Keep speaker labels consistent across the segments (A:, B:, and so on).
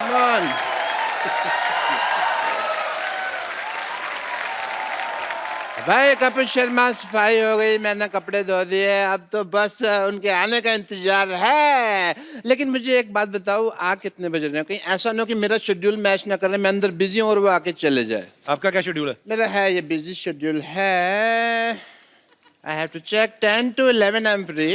A: Come on. भाई कपिल शर्मा सफाई हो गई, मैंने कपड़े धो दिए, अब तो बस उनके आने का इंतजार है। लेकिन मुझे एक बात बताओ, आ कितने बज रहे हैं? कहीं ऐसा ना हो कि मेरा शेड्यूल मैच ना करे, मैं अंदर बिजी हूँ और वो आके चले जाए।
B: आपका क्या शेड्यूल है?
A: मेरा है ये बिजी शेड्यूल है। I have to check 10 to 11 I am free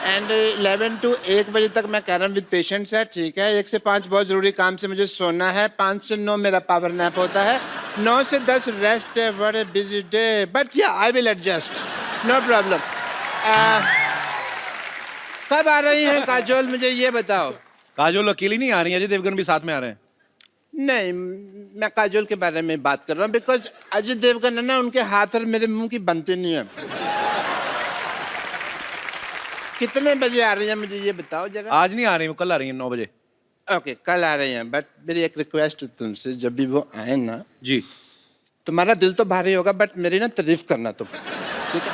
A: and 11 to 1 बजे तक मैं कैरम विद पेशेंट्स है, ठीक है। 1 से 5 बहुत जरूरी काम से मुझे सोना है, 5 से 9 मेरा पावर नैप होता है, 9 से 10 रेस्ट है। What a busy day, but yeah I will adjust, no problem. कब आ रही हैं काजोल, मुझे ये बताओ?
B: काजोल अकेली नहीं आ रही है, अजय देवगन भी साथ में आ रहे हैं।
A: नहीं, मैं काजोल के बारे में बात कर रहा हूँ, बिकॉज अजय देवगन है ना, उनके हाथ और मेरे मुंह की बनती नहीं है। कितने बजे आ रही है मुझे ये बताओ जरा।
B: आज नहीं आ रही, वो कल आ रही है 9 बजे।
A: ओके, कल आ रही हैं, बट मेरी एक रिक्वेस्ट है तुमसे, जब भी वो आए ना,
B: जी।
A: तुम्हारा दिल तो भारी होगा बट मेरी ना तारीफ करना तुम, ठीक है।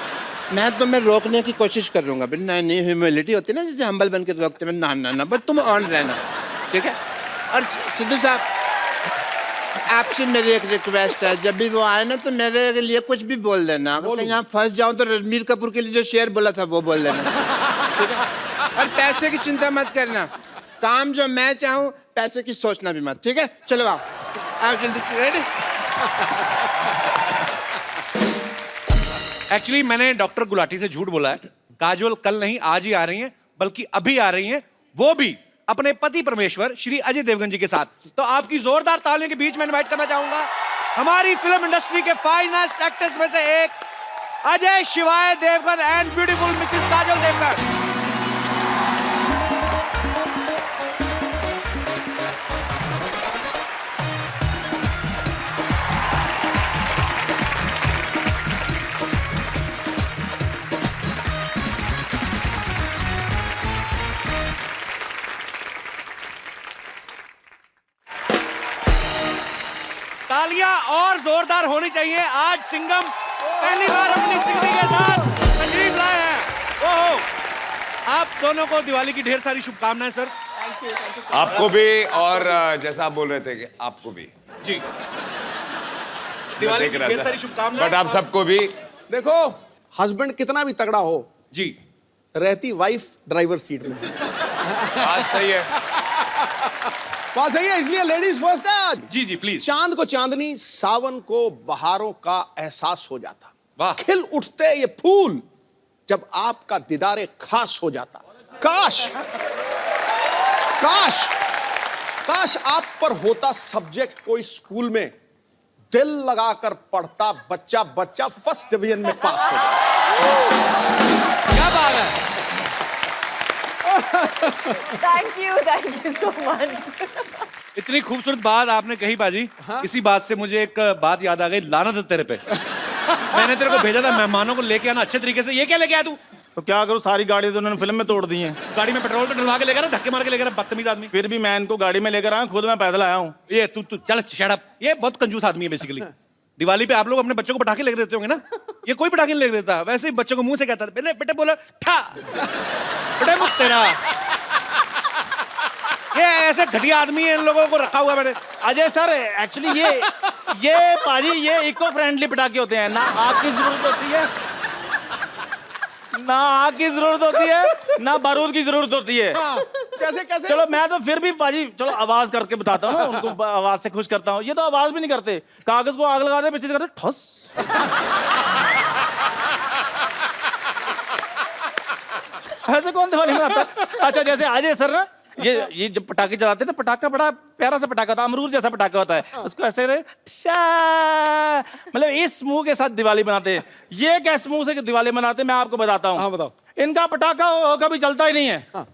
A: मैं तुम्हें रोकने की कोशिश करूंगा, बट नहीं, ह्यूमिलिटी होती है ना, जैसे हम्बल बन के रोकते हैं, ना, बट तुम ऑन रहना, ठीक है। और सिद्धू साहब, आपसे मेरी एक रिक्वेस्ट है, जब भी वो आए ना तो मेरे लिए कुछ भी बोल देना। अगर कहीं यहाँ फंस जाऊं तो रणबीर कपूर के लिए जो शेर बोला था वो बोल देना, ठीक है। और पैसे की चिंता मत करना, काम जो मैं चाहूँ, पैसे की सोचना भी मत, ठीक है। चलो आओ जल्दी, रेडी?
B: एक्चुअली मैंने डॉक्टर गुलाटी से झूठ बोला है। काजोल कल नहीं आज ही आ रही हैं, बल्कि अभी आ रही हैं, वो भी अपने पति परमेश्वर श्री अजय देवगन जी के साथ। तो आपकी जोरदार तालियों के बीच में इनवाइट करना चाहूंगा हमारी फिल्म इंडस्ट्री के फाइनेस्ट एक्टर्स में से एक, Ajay Shivaay Devgan and beautiful Mrs Kajol Devgan. तालियां और जोरदार होनी चाहिए। आज सिंघम पहली बार अपनी सिंगनी के साथ तशरीफ लाए हैं। ओहो, आप दोनों को दिवाली की ढेर सारी शुभकामनाएं सर।
C: आपको भी, और जैसा आप बोल रहे थे कि आपको भी
B: जी दिवाली की ढेर सारी शुभकामनाएं।
C: बट आप सबको भी।
D: देखो, हस्बैंड कितना भी तगड़ा हो,
B: जी
D: रहती वाइफ ड्राइवर सीट में।
C: आज सही है,
D: बात सही है, इसलिए लेडीज फर्स्ट है आज।
B: जी जी प्लीज।
D: चांद को चांदनी, सावन को बहारों का एहसास हो जाता।
B: वाह।
D: खिल उठते ये फूल जब आपका दीदारे खास हो जाता। काश काश काश आप पर होता सब्जेक्ट कोई स्कूल में, दिल लगाकर पढ़ता बच्चा बच्चा फर्स्ट डिवीजन में पास हो जाता।
B: क्या बात है।
E: Thank you so much.
B: इतनी खूबसूरत बात आपने कही बाजी।
D: हाँ?
B: इसी बात से मुझे एक बात याद आ गई, लानत है तेरे पे। मैंने तेरे को भेजा था मेहमानों को लेके आना अच्छे तरीके से, ये क्या लेके आया तू?
F: तो क्या करूं, सारी गाड़ी तो उन्होंने फिल्म में तोड़ दी है।
B: गाड़ी में पेट्रोल तो डलवा के लेकर, धक्के मार के लेकर, बदतमीज आदमी।
F: फिर भी मैं इनको गाड़ी में लेकर आया, खुद मैं पैदल आया हूँ।
B: ये तू तू चल शट अप। ये बहुत कंजूस आदमी है बेसिकली। दिवाली पे आप लोग अपने बच्चों को पटाखे लेके देते होंगे ना, ये कोई पटाखे नहीं लेके देता। वैसे ही बच्चों को मुंह से कहता है, बेटे बोला ठा, बेटे मुझ तेरा। ये ऐसे घटिया आदमी है, इन लोगों को रखा हुआ मैंने।
F: अजय सर, एक्चुअली ये पाजी, ये इको फ्रेंडली पटाखे होते हैं। ना आग की जरूरत होती है, ना आग की जरूरत होती है, ना बारूद की जरूरत होती है।
D: कैसे कैसे?
F: चलो मैं तो फिर भी पाजी, चलो आवाज करके बताता हूँ, उनको आवाज से खुश करता हूँ। ये तो आवाज भी नहीं करते, कागज को आग लगा दे, पीछे से करते ठस। ऐसे कौन दिवाली में आता? अच्छा, जैसे अजय सर ना, ये जब पटाखे चलाते हैं ना, पटाखा बड़ा प्यारा सा पटाखा होता है, अमरूद जैसा पटाखा होता है। उसको ऐसे मतलब इस मुंह के साथ दिवाली बनाते हैं। ये कैसे मुंह से दिवाली बनाते हैं, मैं आपको बताता हूँ।
D: हाँ बताओ।
F: इनका पटाखा कभी चलता ही नहीं है।
D: हाँ।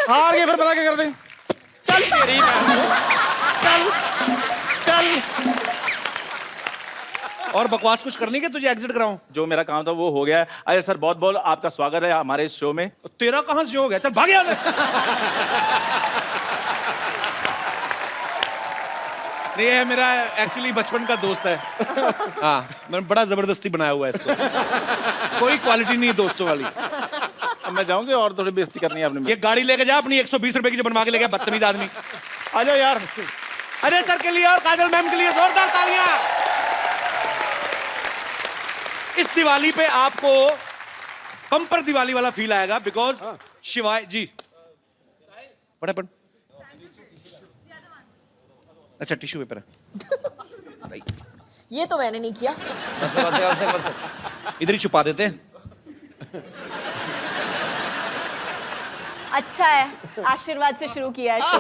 F: हार गए, फिर पटाखे कर दें। चल तेरी बहन को, चल चल।
B: और बकवास कुछ करनी है, तुझे एग्जिट कराऊं?
F: जो मेरा काम था वो हो गया है। अजय सर, बहुत बहुत आपका स्वागत है हमारे इस शो में।
B: तेरा कहां से हो गया? चल भाग यहाँ से। नहीं, ये मेरा एक्चुअली बचपन का दोस्त है। हाँ, मैंने बड़ा जबरदस्ती बनाया हुआ है इसको। कोई क्वालिटी नहीं है दोस्तों वाली।
F: अब मैं जाऊंगी और थोड़ी बेइज्जती करनी है आपने।
B: ये गाड़ी लेके जा अपनी 120 रुपए की जो बनवा के ले गया बदतमीज आदमी।
F: आ जाओ यार।
B: अजय सर के लिए और काजल मैम के लिए जोरदार तालियां। इस दिवाली पे आपको पंपर दिवाली वाला फील आएगा बिकॉज शिवाय जी पढ़ अच्छा टिश्यू पेपर है।
E: ये तो मैंने नहीं किया।
B: इधर ही छुपा देते हैं।
E: अच्छा है, आशीर्वाद से शुरू किया है शो।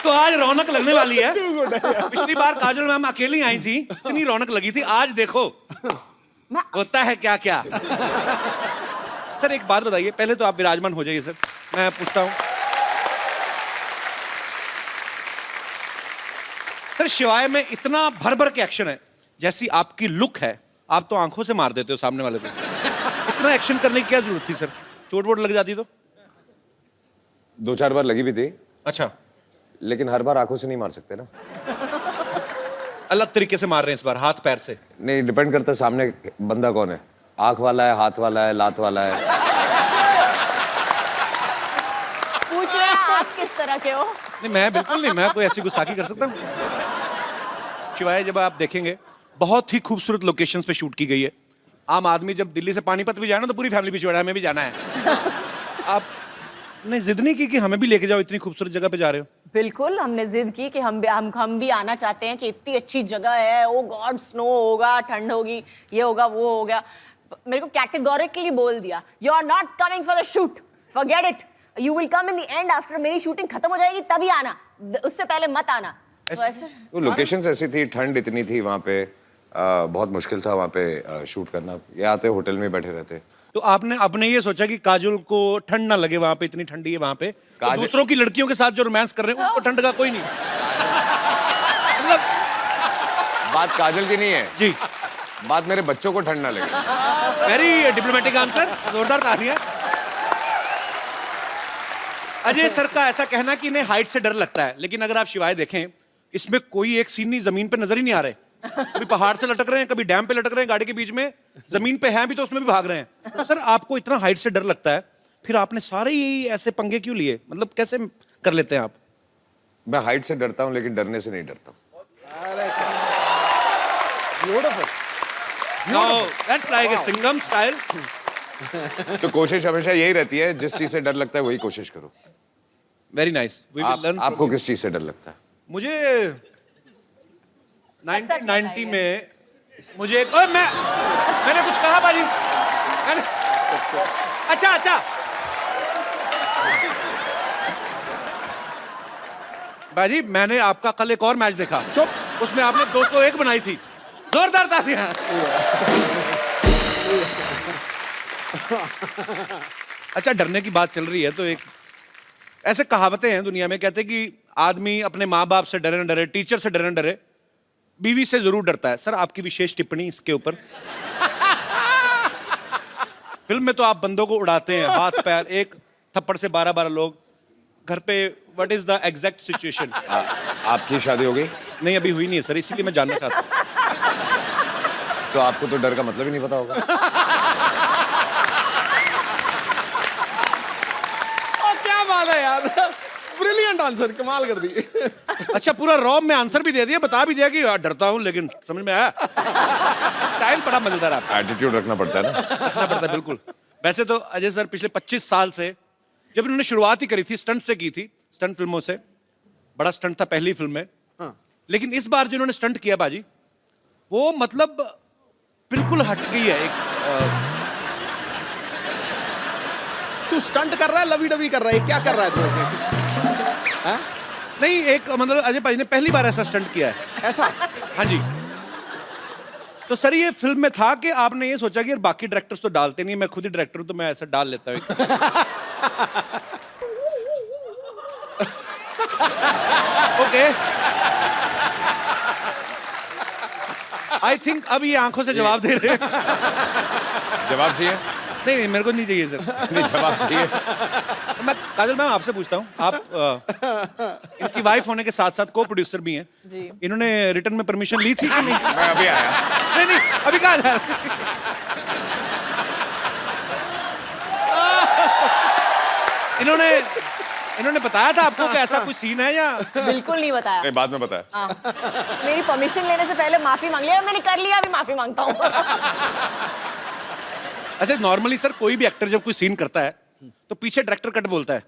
B: तो आज रौनक लगने वाली है। पिछली बार काजल मैम अकेली आई थी, इतनी रौनक लगी थी। आज देखो होता है क्या क्या। सर एक बात बताइए, पहले तो आप विराजमान हो जाइए सर, मैं पूछता हूं। सर शिवाय में इतना भर भर के एक्शन है, जैसी आपकी लुक है आप तो आंखों से मार देते हो सामने वाले को। इतना एक्शन करने की क्या जरूरत थी सर? चोट वोट लग जाती तो?
C: 2-4 बार लगी भी थी,
B: अच्छा,
C: लेकिन हर बार आंखों से नहीं मार सकते ना।
B: अलग तरीके से मार रहे हैं इस बार, हाथ पैर से।
C: नहीं, डिपेंड करता है सामने बंदा कौन है। आंख वाला है, हाथ वाला है, लात वाला है।
E: पूछ रहे हैं आप किस तरह के हो?
B: नहीं मैं बिल्कुल नहीं, मैं कोई ऐसी गुस्ताखी कर सकता हूँ? शिवाय जब आप देखेंगे बहुत ही खूबसूरत लोकेशंस पे शूट की गई है। आम आदमी जब दिल्ली से पानीपत भी जाए ना तो पूरी फैमिली पीछे पड़ा है, हमें भी जाना है। आपने जिद नहीं की कि हमें भी लेके जाओ, इतनी खूबसूरत जगह पे जा रहे हो?
E: बिल्कुल, हमने जिद की कि हम भी आना चाहते हैं कि इतनी अच्छी जगह है। ओ गॉड, स्नो होगा, ठंड होगी, ये होगा, वो हो गया। मेरे को कैटेगोरिकली बोल दिया, you are not coming for the shoot, forget it, you will come in the end after मेरी शूटिंग खत्म हो जाएगी तभी आना, उससे पहले मत आना। तो ऐसे
C: वो लोकेशंस ऐसी थी, ठंड इतनी थी वहाँ पे, बहुत मुश्किल था वहाँ पे शूट करना। ये आते होटल में बैठे रहते।
B: तो आपने ये सोचा कि काजल को ठंड ना लगे, वहां पे इतनी ठंडी है वहां पे, तो दूसरों की लड़कियों के साथ जो रोमांस कर रहे हैं उनको ठंड का कोई नहीं। मतलब
C: बात काजल की नहीं है
B: जी,
C: बात मेरे बच्चों को ठंड ना लगे।
B: वेरी डिप्लोमेटिक आंसर, जोरदार तालियां। अजय सर का ऐसा कहना कि इन्हें हाइट से डर लगता है, लेकिन अगर आप शिवाय देखें इसमें कोई एक सीन नहीं जमीन पे नजर ही नहीं आ रहे। कभी पहाड़ से लटक रहे हैं, कभी डैम पे लटक रहे हैं, गाड़ी के बीच में जमीन पे हैं भी तो उसमें भी भाग रहे हैं। तो सर आपको इतना हाइट से डर लगता है, फिर आपने सारे ही ऐसे पंगे क्यों लिए? मतलब कैसे कर लेते हैं आप?
C: मैं हाइट से डरता हूँ लेकिन डरने से नहीं डरता।
B: That's like a Singham style.
C: तो कोशिश हमेशा यही रहती है, जिस चीज से डर लगता है वही कोशिश करो।
B: Very nice, we will learn.
C: आपको किस चीज से डर लगता है?
B: मुझे 1990 में मुझे एक, मैंने कुछ कहा बाजी? अच्छा बाजी, मैंने आपका कल एक और मैच देखा, चुप, उसमें आपने 201 बनाई थी। जोरदार तालियां। अच्छा, डरने की बात चल रही है तो एक ऐसे कहावतें हैं दुनिया में, कहते हैं कि आदमी अपने माँ बाप से डरे न डरे, टीचर से डरे न डरे, बीवी से जरूर डरता है। सर आपकी विशेष टिप्पणी इसके ऊपर। फिल्म में तो आप बंदों को उड़ाते हैं, हाथ पैर, एक थप्पड़ से 12-12 लोग घर पे। What is the exact situation?
C: आपकी शादी हो गई?
B: नहीं अभी हुई नहीं है सर, इसीलिए मैं जानना चाहता हूँ।
C: तो आपको तो डर का मतलब ही नहीं पता होगा।
D: क्या बात है यार, ब्रिलियंट आंसर, कमाल कर दी।
B: अच्छा, पूरा रॉब में आंसर भी दे दिया, बता भी दिया कि डरता हूं, लेकिन समझ में आया। स्टाइल बड़ा मजेदार है।
C: एटीट्यूड रखना पड़ता है ना।
B: रखना पड़ता है बिल्कुल। वैसे तो अजय सर पिछले 25 साल से, जब इन्होंने शुरुआत ही करी थी स्टंट से की थी, स्टंट फिल्मों से, बड़ा स्टंट था पहली फिल्म में। लेकिन इस बार जो इन्होंने स्टंट किया बाजी, वो मतलब बिल्कुल हट गई है। एक
D: तू स्टंट कर रहा है, लवी डवी कर रहा है, क्या कर रहा है तू?
B: नहीं, एक मतलब अजय भाई ने पहली बार ऐसा स्टंट किया है।
D: ऐसा?
B: हाँ जी। तो सर ये फिल्म में था कि आपने ये सोचा कि यार बाकी डायरेक्टर्स तो डालते नहीं, मैं खुद ही डायरेक्टर हूं तो मैं ऐसा डाल लेता हूं। ओके, आई थिंक अब ये आंखों से जवाब दे रहे हैं।
C: जवाब चाहिए?
B: नहीं मेरे को नहीं चाहिए सर।
C: नहीं, जवाब चाहिए।
B: मैं काजल मैम आपसे पूछता हूँ, आप इनकी वाइफ होने के साथ साथ को प्रोड्यूसर भी हैं।
E: जी।
B: इन्होंने रिटर्न में परमिशन ली थी कि नहीं?
C: मैं अभी आया।
B: नहीं, अभी कहाँ जा रहे? इन्होंने बताया था आपको कि ऐसा कोई सीन है या?
E: बिल्कुल नहीं बताया।
C: नहीं, बाद में बताया।
E: हाँ। मेरी परमिशन लेने से पहले माफी मांग लिया, मैंने कर लिया, अभी माफी मांगता हूँ।
B: अच्छा, नॉर्मली सर कोई भी एक्टर जब कोई सीन करता है तो पीछे डायरेक्टर कट बोलता है,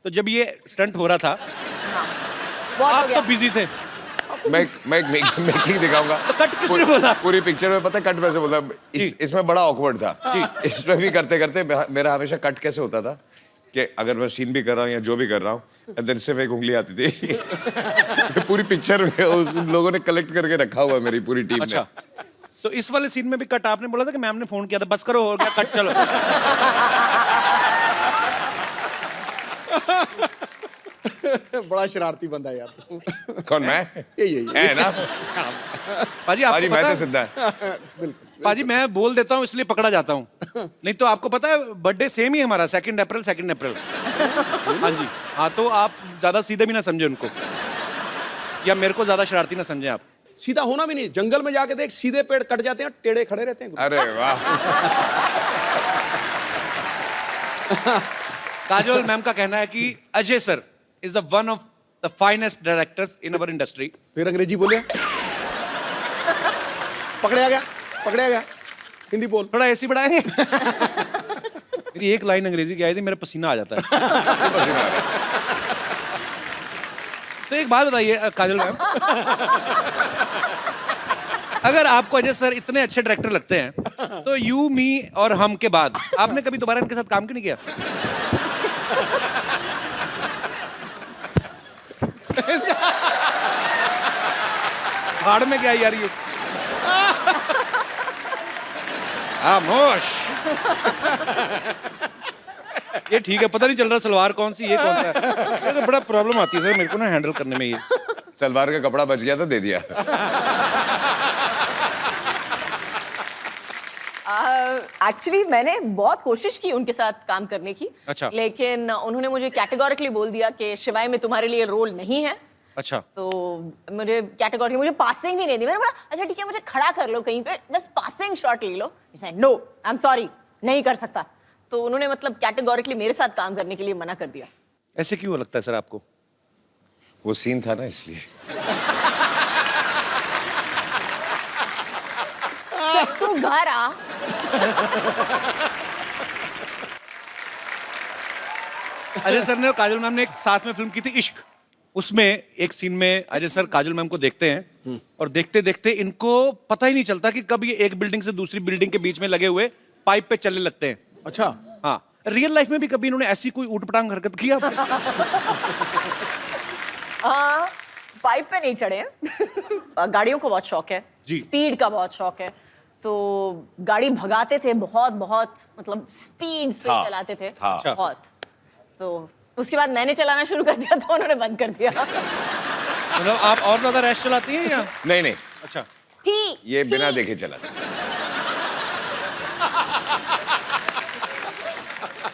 B: तो जब ये स्टंट हो रहा था
E: बहुत हो
B: आप
E: गया।
B: तो बिजी थे,
C: मैं मेकिंग दिखाऊंगा।
B: तो कट किसने बोला?
C: पूरी पिक्चर में पता है कट कैसे बोला? इसमें बड़ा ऑकवर्ड था। इसमें भी करते करते मेरा हमेशा कट कैसे होता था कि अगर मैं सीन भी कर रहा हूँ या जो भी कर रहा हूँ, देन सिर्फ एक उंगली आती थी। पूरी पिक्चर में उस लोगों ने कलेक्ट करके रखा हुआ है मेरी पूरी टीम
B: अच्छा,
C: ने।
B: तो इस वाले सीन में भी कट आपने बोला था कि मैम ने फोन किया था, बस करो हो गया कट, चलो।
D: बड़ा शरारती बंदा है यार तू।
C: कौन मैं?
D: यही
C: है ना?
B: पाजी
C: पाजी
B: आपको
C: मैं
B: पता
C: तो
B: है,
C: सिद्धा है।
B: पाजी मैं बोल देता हूँ इसलिए पकड़ा जाता हूँ, नहीं तो आपको पता है बर्थडे सेम ही है हमारा, 2 अप्रैल। हाँ जी, हाँ, तो आप ज्यादा सीधे भी ना समझे उनको, या मेरे को ज्यादा शरारती ना समझे आप।
D: सीधा होना भी नहीं, जंगल में जाके देख, सीधे पेड़ कट जाते हैं, टेढ़े खड़े रहते हैं।
C: अरे वाह।
B: काजोल मैम का कहना है कि Ajay sir is the one of the finest directors in our industry.
D: फिर अंग्रेजी बोले। पकड़या गया। हिंदी बोल।
B: थोड़ा एसी बढ़ाएंगे? मेरी एक लाइन अंग्रेजी की आई थी, मेरा पसीना आ जाता है। तो एक बात बताइए काजल मैम, अगर आपको अजय सर इतने अच्छे डायरेक्टर लगते हैं, तो यू, मी और हम के बाद आपने कभी दोबारा इनके साथ काम क्यों नहीं किया? भाड़ में क्या यार ये? खामोश। ये ठीक है, पता नहीं चल रहा सलवार कौन सी ये कौन सा है। ये तो बड़ा प्रॉब्लम आती है सर मेरे को ना हैंडल करने में ये।
C: सलवार का कपड़ा बच गया तो दे दिया।
E: एक्चुअली मैंने बहुत कोशिश की उनके साथ काम करने की।
B: अच्छा।
E: लेकिन उन्होंने मुझे कैटेगोरिकली बोल दिया कि शिवाय में तुम्हारे लिए रोल नहीं है।
B: अच्छा,
E: तो मुझे कैटेगोरी, मुझे पासिंग भी नहीं दी। मैंने बोला अच्छा ठीक है, मुझे खड़ा कर लो कहीं पे, बस पासिंग शॉट ले लो। नो, आई एम सॉरी, नहीं कर सकता। तो उन्होंने मतलब कैटेगोरिकली मेरे साथ काम करने के लिए मना कर दिया।
B: ऐसे क्यों लगता है सर आपको?
C: वो सीन था ना इसलिए।
E: तू घर आ।
B: अजय सर ने और काजल मैम ने एक साथ में फिल्म की थी इश्क। उसमें एक सीन में अजय सर काजल मैम को देखते हैं और देखते देखते इनको पता ही नहीं चलता कि कब ये एक बिल्डिंग से दूसरी बिल्डिंग के बीच में लगे हुए पाइप पे चलने लगते हैं।
D: अच्छा।
B: हाँ, रियल लाइफ में भी कभी इन्होंने ऐसी कोई ऊटपटांग हरकत की आपने?
E: हाँ, पाइप पे नहीं चढ़े हैं। गाड़ियों को बहुत शौक है,
B: जी।
E: स्पीड का बहुत शौक है, तो गाड़ी भगाते थे बहुत मतलब स्पीड से
C: हाँ,
E: चलाते थे
C: हाँ।
E: बहुत। तो उसके बाद मैंने चलाना शुरू कर दिया तो उन्होंने बंद कर दिया।
B: मतलब आप और ज्यादा रैश चलाती हैं या?
C: नहीं,
B: अच्छा,
C: ये बिना देखे चला था।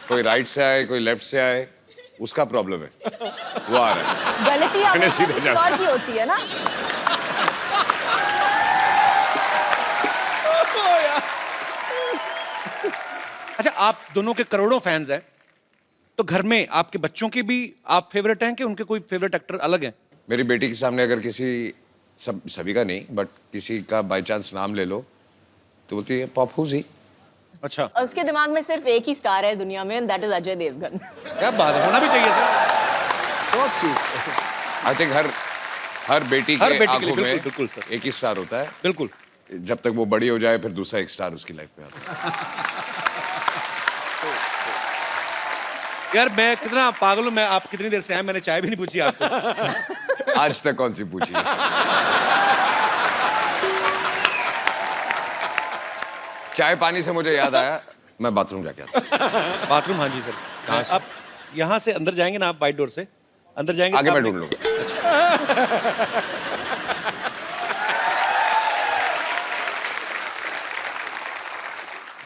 C: कोई राइट से आए, कोई लेफ्ट से आए, उसका प्रॉब्लम है, वो आ रहा है।
E: गलती
C: मैंने
E: हमेशा
C: सीधे
E: किसी
C: जाना।
E: और की होती है ना।
B: अच्छा, आप दोनों के करोड़ों फैंस हैं, तो घर में आपके बच्चों के भी आप फेवरेट हैं कि उनके कोई फेवरेट एक्टर अलग हैं?
C: मेरी बेटी के सामने अगर किसी सभी का नहीं बट किसी का बाय चांस नाम ले लो तो बोलती है पप्पू जी।
B: अच्छा,
E: और उसके दिमाग में सिर्फ एक ही स्टार है दुनिया में, दैट इज अजय देवगन।
B: क्या बात है, होना भी चाहिए sir.
D: So sweet.
C: I think हर बेटी
B: हर
C: के
B: बेटी के लिए,
C: आंखों
B: बिल्कुल,
C: में
B: बिल्कुल सर।
C: एक ही स्टार होता है।
B: बिल्कुल।
C: जब तक वो बड़ी हो जाए फिर दूसरा एक स्टार उसकी लाइफ में आता है।
B: यार मैं कितना पागल हूं, मैं आप कितनी देर से आए, मैंने चाय भी नहीं पूछी आपको।
C: आज तक कौन सी पूछी है? चाय पानी से मुझे याद आया, मैं बाथरूम जाके आता हूं।
B: बाथरूम? हाँ जी सर।
C: कहाँ से?
B: आप यहाँ से अंदर जाएंगे ना, आप बाइट डोर से अंदर जाएंगे,
C: आगे मैं
B: सामने-
C: ढूंढ लूंगा।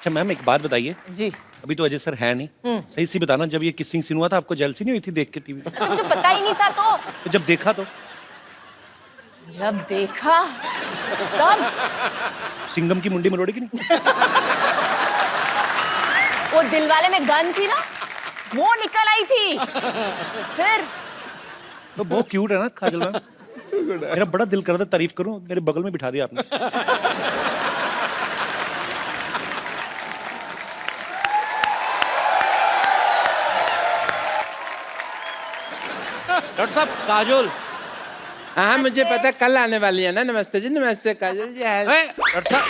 B: अच्छा मैम एक बात बताइए,
E: जी
B: अभी तो अजय सर है नहीं, सही सी बताना, जब ये किसिंग सीन हुआ था आपको जेलसी नहीं हुई थी देख के टीवी?
E: तो पता ही नहीं था तो
B: जब देखा तो
E: जब देखा तब
B: सिंघम की मुंडी मरोड़ी की नहीं?
E: वो दिलवाले में गन थी ना, वो निकल आई थी। फिर
B: तो बहुत क्यूट है ना काजल मैम। मेरा बड़ा दिल कर रहा था तारीफ करूं, मेरे बगल में बिठा दिया आपने। डॉक्टर साहब काजोल।
A: हाँ मुझे पता कल आने वाली है ना। नमस्ते जी, नमस्ते काजल जी।
B: डॉक्टर साहब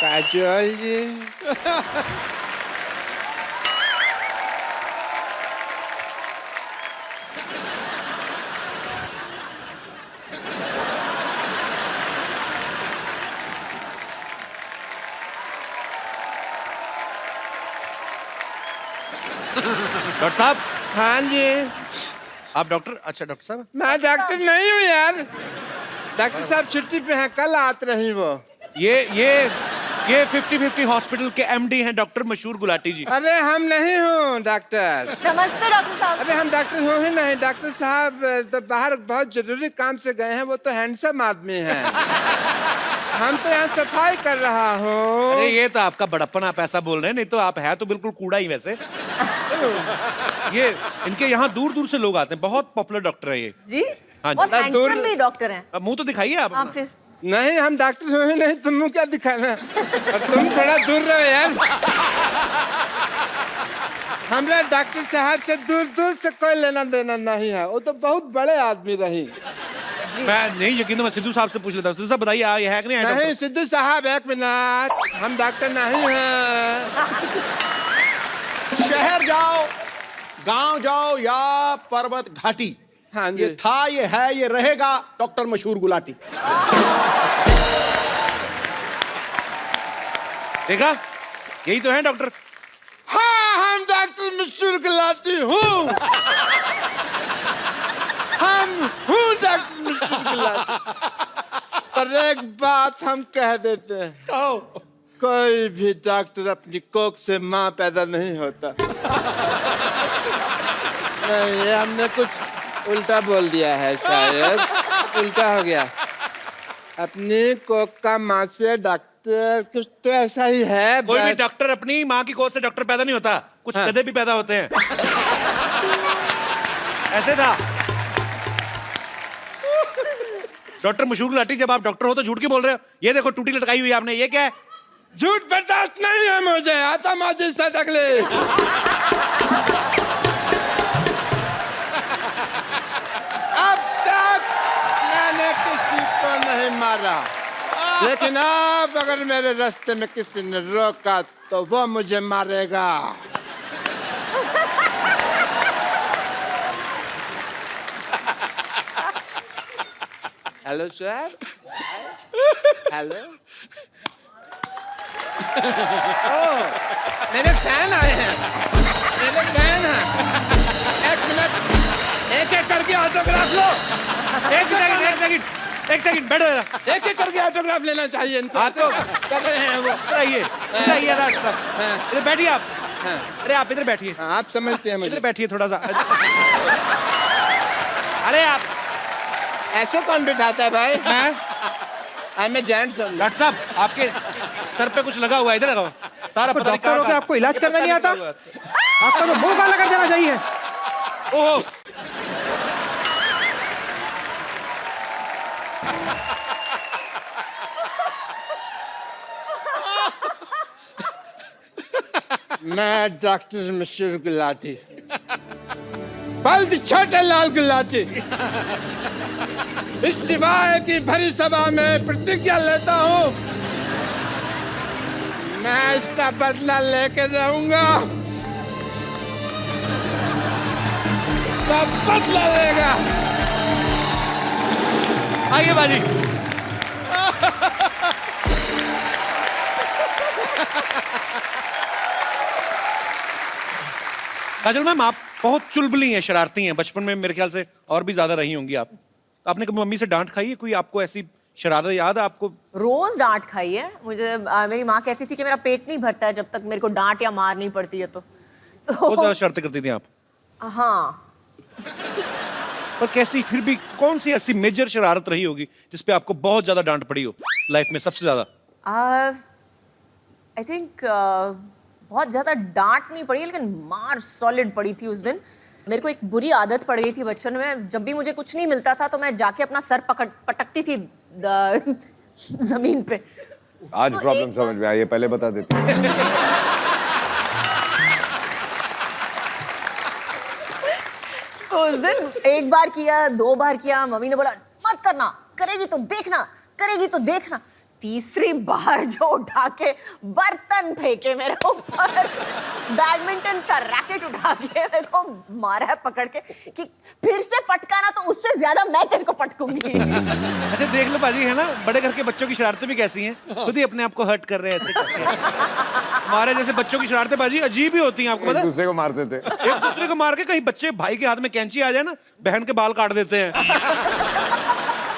A: काजल जी
B: डॉक्टर साहब
A: हाँ जी।
B: आप डॉक्टर? अच्छा डॉक्टर साहब
A: मैं डॉक्टर नहीं हूँ यार, डॉक्टर साहब छुट्टी पे हैं, कल आते रही वो।
B: ये 50-50 हॉस्पिटल के एमडी हैं डॉक्टर मशहूर गुलाटी जी।
A: अरे हम नहीं हूँ डॉक्टर।
E: नमस्ते डॉक्टर साहब।
A: अरे हम डॉक्टर हो ही नहीं, डॉक्टर साहब तो बाहर बहुत जरूरी काम से गए हैं, वो तो हैंडसम आदमी हैं। हम तो यहाँ सफाई कर रहा हूँ।
B: अरे ये तो आपका बड़प्पन, आप ऐसा बोल रहे हैं, नहीं तो आप है तो बिल्कुल कूड़ा ही वैसे। ये इनके यहाँ दूर दूर से लोग आते हैं, बहुत पॉपुलर डॉक्टर है ये।
E: जी
B: हाँ जी।
E: और हैंडसम भी डॉक्टर हैं।
B: अब मुंह तो दिखाइए आप
E: हाँ
B: अपना।
E: फिर
A: नहीं हम डॉक्टर हो ही नहीं, तुम क्या दिखाना। और तुम थोड़ा दूर रहो यार, हमरा डॉक्टर साहब से दूर दूर से कोई लेना देना नहीं है, वो तो बहुत बड़े आदमी रही।
B: मैं नहीं यकीन, तो मैं सिद्धू साहब से पूछ लेता हूँ। सिद्धू साहब बताइए ये है कि नहीं है
A: नहीं
B: डॉक्टर?
A: सिद्धू साहब एक मिनट, हम डॉक्टर नहीं हैं।
D: शहर जाओ, गांव जाओ या पर्वत घाटी,
A: हाँ जी।
D: ये था, ये है, ये रहेगा डॉक्टर मशहूर गुलाटी।
B: देखा, यही तो है डॉक्टर।
A: हाँ हम डॉक्टर मशहूर गुलाटी हूँ। हम हूँ डॉक्टर मशहूर गुलाटी। पर एक बात हम कह देते हैं,
D: कहो।
A: कोई भी डॉक्टर अपनी कोख से माँ पैदा नहीं होता। नहीं ये हमने कुछ उल्टा बोल दिया है, शायद उल्टा हो गया। अपनी कोख का माँ से डॉक्टर, कुछ तो ऐसा ही है।
B: कोई भी
A: बस-
B: डॉक्टर अपनी माँ की गोद से डॉक्टर पैदा नहीं होता, कुछ
A: हाँ।
B: गधे भी पैदा होते हैं। ऐसे था। डॉक्टर मशहूर गुलाटी, जब आप डॉक्टर हो तो झूठ क्यों बोल रहे हो? ये देखो टूटी लटकाई हुई है आपने, ये क्या है?
A: झूठ बर्दाश्त नहीं है मुझे, आता माजिद से तकलीफ। अब तक मैंने किसी को नहीं मारा, लेकिन अब अगर मेरे रास्ते में किसी ने रोका तो वो मुझे मारेगा। Hello sir. हेलो। ओह, मेरे फैन आए हैं, मेरे फैन हैं। एक मिनट, एक एक करके ऑटोग्राफ लो।
B: एक सेकंड बैठो जरा।
A: एक एक करके ऑटोग्राफ लेना चाहिए इनको।
B: हाँ तो
A: कर रहे हैं वो।
B: इधर आइए, इधर आइए डॉक्टर साहब।
A: हाँ।
B: इधर बैठिए आप।
A: हाँ।
B: अरे आप इधर बैठिए,
A: हाँ, आप समझते हैं
B: इधर
A: मुझे।
B: बैठिए थोड़ा सा। अरे आप,
A: ऐसे कौन बिठाता है भाई?
B: मैं
A: आई एम जेंट्स।
B: डॉक्टर साहब आपके सर पे कुछ लगा हुआ है, इधर लगाओ। सारा पता नहीं
G: डॉक्टर हो के
B: कहाँ-
G: आपको इलाज करना नहीं आता?
B: लगा हुआ है।
G: आपका तो मुंह काला कर देना चाहिए।
B: ओहो,
A: मैं डॉक्टर मशहूर गुलाटी, बल्द छोटे लाल गुलाटी, इस सिवाय की भरी सभा में प्रतिज्ञा लेता हूँ, मैं इसका बदला लेके रहूंगा। सब बदला लेगा।
B: आइए बाजी। काजल मैम, आप बहुत चुलबुली हैं, शरारती हैं, बचपन में मेरे ख्याल से और भी ज्यादा रही होंगी आप। आपने कभी मम्मी से डांट खाई है? कोई आपको ऐसी शरारत याद है आपको?
E: रोज डांट खाई है मुझे। मेरी माँ कहती थी कि मेरा पेट नहीं भरता है जब तक मेरे को डांट या मार नहीं पड़ती है तो
B: बहुत ज्यादा शरारतें करती थी आप।
E: हाँ।
B: पर कैसी, फिर भी कौन सी ऐसी मेजर शरारत रही होगी जिसपे आपको बहुत ज्यादा डांट पड़ी हो लाइफ में सबसे ज्यादा?
E: आई थिंक बहुत ज्यादा डांट नहीं पड़ी लेकिन मार सॉलिड पड़ी थी उस दिन। मेरे को एक बुरी आदत पड़ गई थी बचपन में, जब भी मुझे कुछ नहीं मिलता था तो मैं जाके अपना सर पटकती थी जमीन पे।
C: आज
E: तो
C: प्रॉब्लम
E: एक
C: समझ में आई, ये पहले बता देते।
E: तो उस दिन एक बार किया, 2 बार किया, मम्मी ने बोला मत करना, करेगी तो देखना, करेगी तो देखना। तीसरी बार जो उठा के बर्तन फेंके मेरे ऊपर, बैडमिंटन का रैकेट उठा के मेरे को मारा है पकड़ के कि फिर से पटकाना तो उससे ज्यादा मैं तेरे को पटकूंगी।
B: अच्छा देख लो बाजी, है ना, बड़े घर के बच्चों की शरारतें भी कैसी हैं, खुद ही अपने आप को हर्ट कर रहे हैं ऐसे करके। हमारे जैसे बच्चों की शरारतें बाजी अजीब ही होती हैं, आपको पता
C: एक
B: है?
C: दूसरे को मारते थे।
B: एक दूसरे को मार के, कहीं बच्चे भाई के हाथ में कैंची आ जाए ना, बहन के बाल काट देते हैं।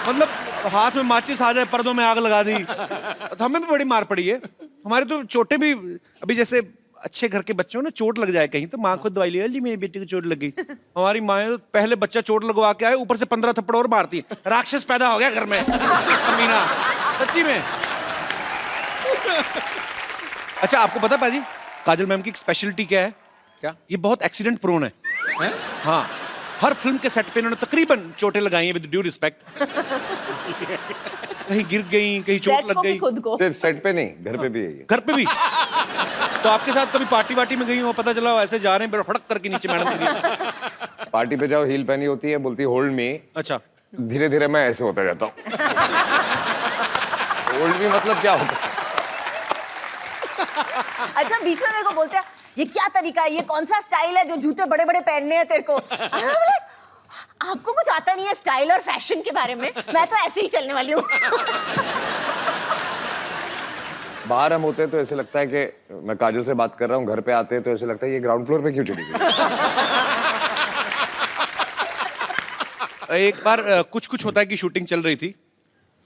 B: मतलब हाथ में माचिस आ जाए, पर्दों में आग लगा दी। तो हमें भी बड़ी मार पड़ी है। हमारे तो चोटें भी, अभी जैसे अच्छे घर के बच्चों ने चोट लग जाए कहीं तो माँ खुद दवाई ले जी मेरी बेटी को चोट लग गई। हमारी माँ तो पहले बच्चा चोट लगवा के आए, ऊपर से 15 थप्पड़ और मारती, राक्षस पैदा हो गया घर में। मीना सच्ची में। अच्छा आपको पता पाजी, काजल मैम की एक स्पेशलिटी क्या है?
D: क्या?
B: ये बहुत एक्सीडेंट प्रोन है। हाँ, हर फिल्म के सेट पे इन्होंने तकरीबन चोटें लगाई हैं, विद ड्यू रिस्पेक्ट। कहीं गिर गई, कहीं चोट
E: सेट
B: लग
E: को भी
B: गई।
E: खुद को।
C: सिर्फ सेट पे नहीं, घर पे भी है ये।
B: घर पे भी। तो आपके साथ कभी पार्टी वार्टी में गई हो, पता चला हो ऐसे जा रहे हैं, फड़क करके नीचे मैडम गिरी।
C: पार्टी पे जाओ, हील पहनी होती है, बोलती होल्ड मी।
B: अच्छा,
C: धीरे धीरे मैं ऐसे होता जाता हूँ। होल्ड मी मतलब क्या होता है?
E: अच्छा बीच में मेरे को बोलते हैं ये क्या तरीका है, ये कौन सा स्टाइल है जो जूते बड़े बड़े पहनने हैं तेरे को। आपको कुछ आता नहीं है स्टाइल और फैशन के बारे में, मैं तो ऐसे ही चलने वाली हूँ।
C: बाहर हम होते हैं तो ऐसे लगता है कि मैं काजल से बात कर रहा हूँ, घर पे आते हैं तो ऐसे लगता है ये ग्राउंड फ्लोर पे क्यों चली गई।
B: एक बार कुछ कुछ होता है कि शूटिंग चल रही थी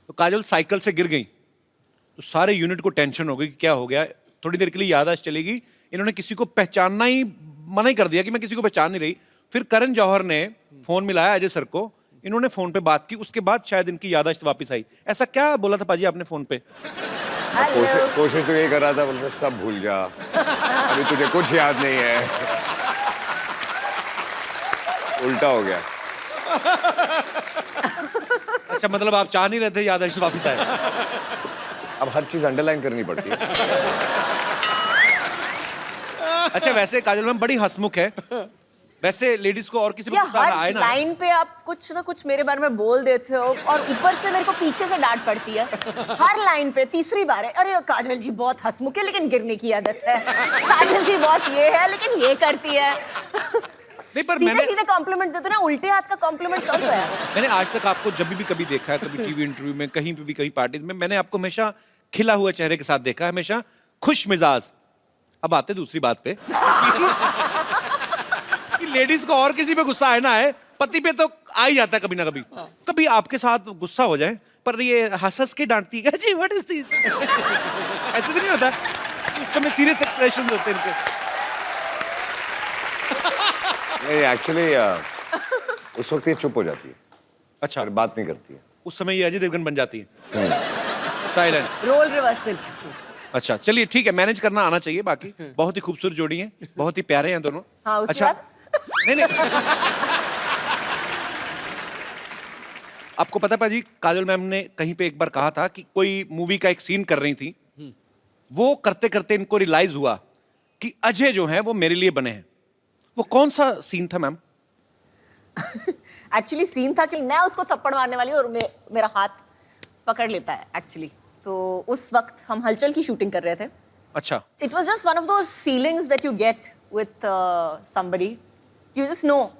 B: तो काजल साइकिल से गिर गई, तो सारे यूनिट को टेंशन हो गई कि क्या हो गया। थोड़ी देर के लिए याददाश्त चलेगी, इन्होंने किसी को पहचानना ही मना ही कर दिया कि मैं किसी को पहचान नहीं रही। फिर करण जौहर ने फोन मिलाया अजय सर को, इन्होंने फोन पे बात की, उसके बाद शायद इनकी याददाश्त वापस आई। ऐसा क्या बोला था पाजी आपने फोन पे?
C: कोशिश तो यही कर रहा था, बोलते सब भूल जा, अभी तुझे कुछ याद नहीं है। उल्टा हो गया।
B: अच्छा मतलब आप चाह नहीं रहे थे याददाश्त वापस आए?
C: अब हर चीज अंडरलाइन करनी पड़ती है।
B: अच्छा वैसे काजल मैम बड़ी हंसमुख है, वैसे लेडीज को और किसी को
E: या
B: गुस्सा आए
E: हर
B: ना?
E: लाइन पे आप कुछ ना कुछ मेरे बारे में बोल देते हो और ऊपर से मेरे को पीछे से डांट पड़ती है हर लाइन पे। तीसरी बार है, अरे काजल जी बहुत हंसमुख है लेकिन गिरने की आदत है, काजल जी बहुत ये है लेकिन ये करती है।
B: नहीं पर
E: सीधे सीधे कॉम्प्लीमेंट देते ना, उल्टे हाथ का कॉम्प्लीमेंट कौन सा है?
B: मैंने आज तक आपको जब भी कभी देखा है, कभी टीवी इंटरव्यू में, कहीं पे भी, कहीं पार्टी में, मैंने आपको हमेशा खिला हुआ चेहरे के साथ देखा है, हमेशा खुश मिजाज। अब आते दूसरी बात पे कि लेडीज को और किसी पे गुस्सा आए ना आए, पति पे तो आ ही जाता है कभी ना कभी। कभी आपके साथ गुस्सा हो जाए पर ये हंस हंस के डांटती है, जी व्हाट इज दिस, ऐसे तो नहीं होता? उस समय सीरियस एक्सप्रेशंस होते हैं इनके।
C: नहीं एक्चुअली उस वक्त ये चुप हो जाती है,
B: अच्छा,
C: फिर बात नहीं करती है।
B: उस समय ये अजय देवगन बन जाती है, साइलेंट।
E: Role reversal.
B: अच्छा चलिए ठीक है, मैनेज करना आना चाहिए। बाकी बहुत ही खूबसूरत जोड़ी है, बहुत ही प्यारे हैं दोनों।
E: हाँ उसके
B: अच्छा
E: बाद
B: नहीं आपको पता पाजी, काजल मैम ने कहीं पे एक बार कहा था कि कोई मूवी का एक सीन कर रही थी, वो करते करते इनको रियलाइज हुआ कि अजय जो है वो मेरे लिए बने हैं। वो कौन सा सीन था मैम?
E: एक्चुअली सीन था कि मैं उसको थप्पड़ मारने वाली हूँ और मेरा हाथ पकड़ लेता है एक्चुअली। तो उस वक्त हम हलचल की शूटिंग कर रहे थे।
B: अच्छा,
E: it was just one of those feelings that you get with somebody, you just know,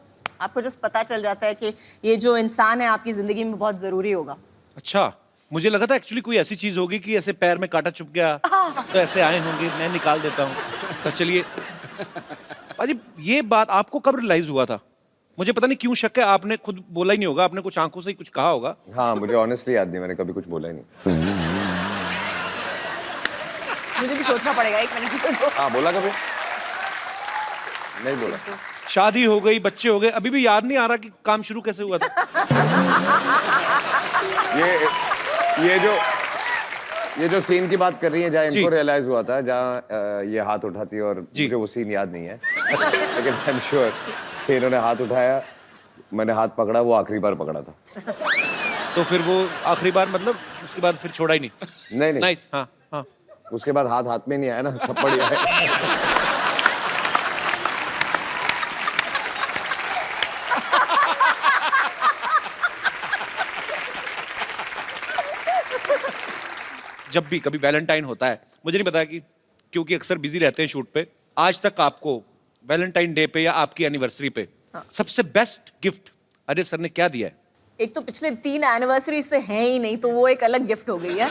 E: आपको जस्ट पता चल जाता है कि ये जो इंसान है आपकी जिंदगी में बहुत जरूरी होगा।
B: अच्छा मुझे लगा था एक्चुअली कोई ऐसी चीज होगी कि ऐसे पैर में कांटा चुभ गया तो ऐसे आए होंगे, मैं निकाल देता हूँ। तो चलिए पाजी, ये बात आपको कब रियलाइज हुआ था मुझे पता नहीं क्यों शक है, आपने खुद बोला ही नहीं होगा, आपने कुछ आंखों से ही कुछ कहा होगा।
C: हाँ, मुझे ऑनेस्टली याद नहीं, मैंने कभी कुछ बोला ही नहीं।
E: मुझे भी सोचना पड़ेगा एक मिनट।
C: हाँ, बोला कभी नहीं बोला।
B: शादी हो गई, बच्चे हो गए, अभी भी याद नहीं आ रहा कि काम शुरू कैसे हुआ था।
C: ये जो सीन की बात कर रही है, जहाँ
B: जी।
C: इनको रियलाइज हुआ था, जहाँ ये हाथ उठाती है, और
B: जी।
C: मुझे वो सीन याद नहीं है, लेकिन आई एम श्योर कि इन्होंने हाथ उठाया, मैंने हाथ पकड़ा, वो आखिरी बार पकड़ा था।
B: तो फिर वो आखिरी बार मतलब उसके बाद फिर छोड़ा ही नहीं।
C: नहीं।
B: नाइस। हाँ हाँ।
C: उसके बाद हाथ हाथ में नहीं आया ना, थप्पड़ ही आया।
B: जब भी कभी वैलेंटाइन होता है, मुझे नहीं पता कि क्योंकि अक्सर बिजी रहते हैं शूट पे, आज तक आपको वैलेंटाइन डे पे या आपकी एनिवर्सरी पे सबसे बेस्ट गिफ्ट अजय सर ने क्या दिया है?
E: एक तो पिछले 3 एनिवर्सरी से हैं ही नहीं, तो वो एक अलग गिफ्ट हो गई है।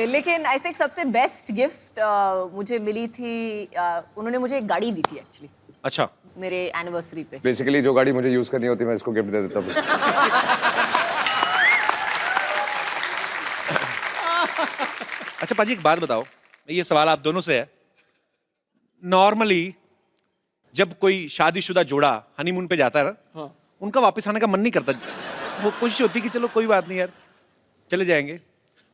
E: लेकिन आई थिंक सबसे बेस्ट गिफ्ट मुझे मिली थी, उन्होंने मुझे एक गाड़ी दी थी एक्चुअली
B: अच्छा।
E: मेरे एनिवर्सरी पे।
C: बेसिकली जो गाड़ी मुझे यूज करनी होती है, मैं इसको गिफ्ट दे देता हूँ।
B: अच्छा पाजी, एक बात बताओ, ये सवाल आप दोनों से है। नॉर्मली जब कोई शादीशुदा जोड़ा हनीमून पे जाता है ना, उनका वापस आने का मन नहीं करता, वो कोशिश होती कि चलो कोई बात नहीं यार, चले जाएंगे।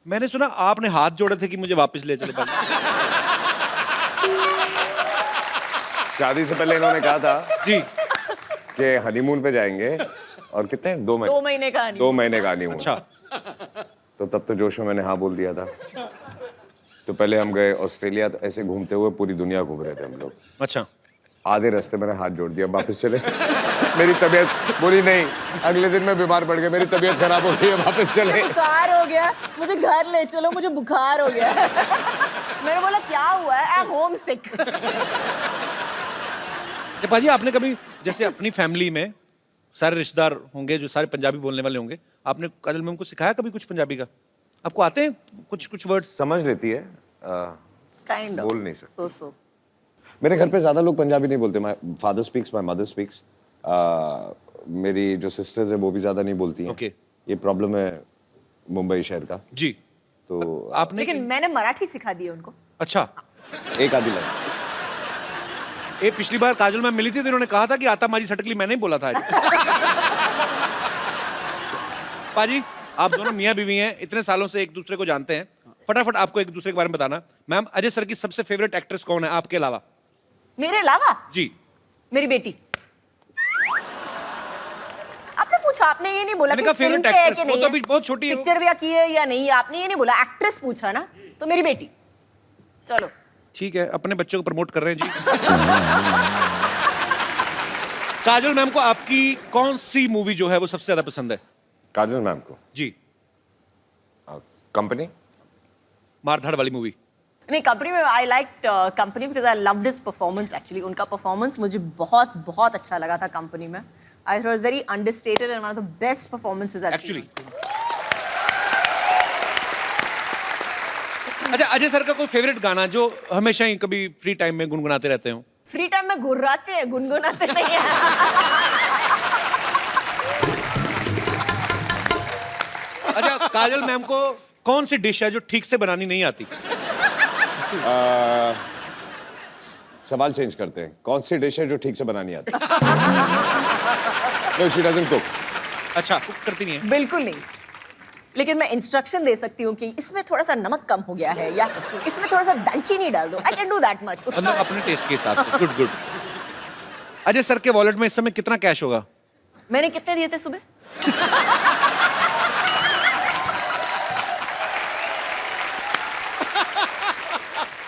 B: मैंने सुना आपने हाथ जोड़े थे कि मुझे वापस ले चले पाए।
C: शादी से पहले इन्होंने कहा था
B: जी।
C: कि हनीमून पे जाएंगे, और कितने 2 महीने
E: 2 महीने का नहीं।
C: 2 महीने का हनीमून।
B: अच्छा।
C: तो तब तो जोश में मैंने हाँ बोल दिया था। तो पहले हम गए ऑस्ट्रेलिया, तो ऐसे घूमते हुए पूरी दुनिया घूम रहे थे हम लोग।
B: अच्छा।
C: आधे रास्ते मैंने हाथ जोड़ दिया, वापस चले। मेरी तबीयत बोली नहीं, अगले दिन मैं बीमार पड़ गया, मेरी तबीयत खराब हो गई है, वापस चले।
E: बुखार हो गया, मुझे घर ले चलो, मुझे बुखार हो गया। मैंने बोला क्या हुआ है? आई एम होम सिक।
B: पाजी, आपने कभी जैसे अपनी फैमिली में सारे रिश्तेदार होंगे जो सारे पंजाबी बोलने वाले होंगे, आपने काजल मैम को सिखाया कभी कुछ पंजाबी का? आपको आते हैं कुछ वर्ड्स?
C: समझ लेती है,
E: काइंड ऑफ
C: बोल नहीं सकते।
E: सो
C: मेरे घर पे ज्यादा लोग पंजाबी नहीं बोलते। My father speaks, my mother speaks. मेरी जो सिस्टर्स है वो भी ज्यादा नहीं बोलती हैं।
B: Okay.
C: ये प्रॉब्लम है मुंबई शहर का।
B: जी।
C: तो
B: आपने
E: लेकिन मैंने मराठी सिखा दी है उनको।
B: अच्छा।
C: एक आधी लाइन।
B: ये पिछली बार काजल मैम मिली थी तो इन्होंने कहा था कि आता मारी सटकली मैंने ही बोला था। पाजी, आप दोनों मियां बीवी हैं, इतने सालों से एक दूसरे को जानते हैं, फटाफट आपको एक दूसरे के बारे में बताना। मैम, अजय सर की सबसे फेवरेट एक्ट्रेस कौन है आपके अलावा?
E: मेरे अलावा?
B: जी।
E: मेरी बेटी। आपने पूछा, आपने ये नहीं बोला
B: मैंने
E: कि
B: कहा
E: फिल्म
B: favorite
E: पे है
B: actress,
E: कि
B: वो
E: नहीं
B: तो
E: है,
B: अभी बहुत छोटी है वो।
E: पिक्चर भी की है या नहीं है, आपने ये नहीं बोला, एक्ट्रेस पूछा ना, तो मेरी बेटी। चलो
B: ठीक है, अपने बच्चों को प्रमोट कर रहे हैं जी। काजल मैम को आपकी कौन सी मूवी जो है वो सबसे ज्यादा पसंद है?
C: काजल मैम को
B: जी।
C: कंपनी,
B: मारधाड़ वाली मूवी।
E: नहीं, कंपनी में I like company because I loved his performance actually. उनका परफॉर्मेंस मुझे बहुत बहुत अच्छा लगा था कंपनी में। I thought was very understated and one of the best performances I have seen.
B: अच्छा, अजय सर का कोई फेवरेट गाना जो हमेशा ही कभी फ्री टाइम में गुनगुनाते रहते हो?
E: फ्री टाइम में गुर्राते हैं, गुनगुनाते नहीं हैं।
B: अच्छा, काजल मैम को कौन सी डिश है जो ठीक से बनानी नहीं आती?
C: सवाल चेंज करते हैं। कौन सी डिश है जो ठीक से बनानी आती? No, she doesn't cook.
B: अच्छा, कुक करती नहीं है?
E: बिल्कुल नहीं, लेकिन मैं इंस्ट्रक्शन दे सकती हूँ कि इसमें थोड़ा सा नमक कम हो गया है या इसमें थोड़ा सा दालचीनी डाल दो। I can do that much.
B: मतलब अपने टेस्ट के हिसाब से। Good good. अजय सर के वॉलेट में इस समय कितना कैश होगा?
E: मैंने कितने दिए थे सुबह?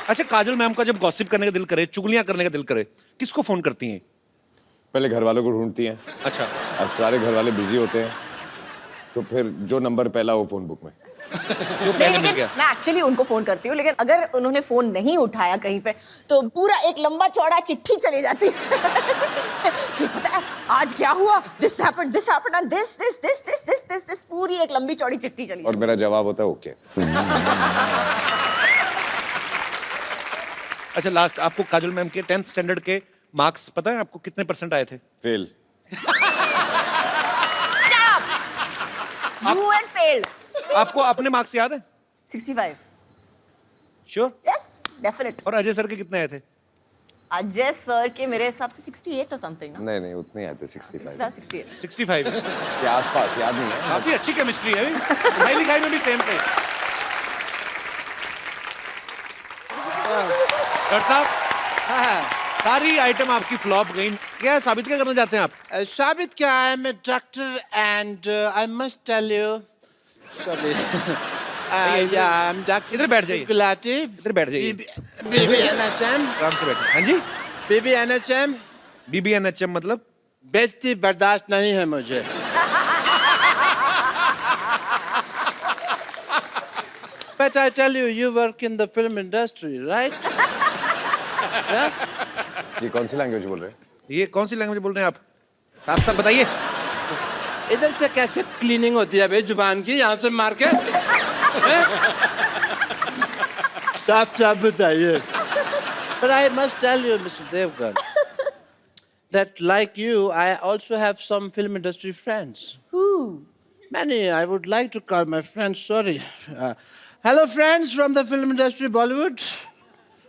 B: अच्छा, काजल मैम का जब गॉसिप करने का दिल करे, चुगलियां करने का दिल करे, किसको फोन करती हैं?
C: पहले घर वालों को ढूंढती हैं,
B: अच्छा।
C: और सारे घर वाले बिजी होते हैं, तो फिर जो नंबर पहला हो फोन बुक में।
B: जो पहले
E: नहीं,
B: मिल गया।
E: मैं एक्चुअली उनको फोन करती हूँ, लेकिन अगर उन्होंने फोन नहीं उठाया कहीं पे तो पूरा एक लंबा चौड़ा चिट्ठी चली जाती है कि पता है आज क्या हुआ, दिस हैपेंड एंड दिस, पूरी एक लंबी चौड़ी चिट्ठी चली
C: और मेरा जवाब होता है ओके।
B: अच्छा, लास्ट आपको काजल मैम के 10th स्टैंडर्ड के मार्क्स पता है आपको कितने % आए थे?
C: फेल।
E: You had failed.
B: आपको अपने मार्क्स याद है?
E: 65.
B: श्योर?
E: Yes, definite.
B: और अजय सर के कितने आए थे?
E: अजय सर के मेरे हिसाब से 68 or something, ना?
C: नहीं नहीं उतने आए थे 65
E: 68.
B: 65
C: के आसपास, याद नहीं है।
B: काफी अच्छी केमिस्ट्री है पढ़ाई लिखाई में भी सेम थे। डॉक्टर साहब, सारी आइटम आपकी फ्लॉप गई, क्या साबित क्या करना चाहते हैं आप?
A: साबित क्या है, मैं doctor and I must tell you, sorry, yeah I M doctor
B: इधर बैठ जाइए।
A: गुलाटी,
B: इधर बैठ जाइए।
A: BBNHM,
B: आराम से बैठिए। हाँ जी,
A: BBNHM,
B: BBNHM मतलब?
A: बेइज्जती बर्दाश्त नहीं है मुझे। But I tell you, you work in the film industry, right? Yeah?
C: ये कौन सी लैंग्वेज बोल रहे हैं?
B: ये कौन सी लैंग्वेज बोल रहे हैं आप? साफ साफ बताइए।
A: इधर से कैसे क्लीनिंग होती है भाई जुबान की, यहाँ से मार के? साफ साफ बताइए। But I must tell you, Mr. Devgan, that like you, I also have some film industry friends.
E: Who?
A: Many. I would like to call my friends. Sorry. Hello, friends from the film industry, Bollywood.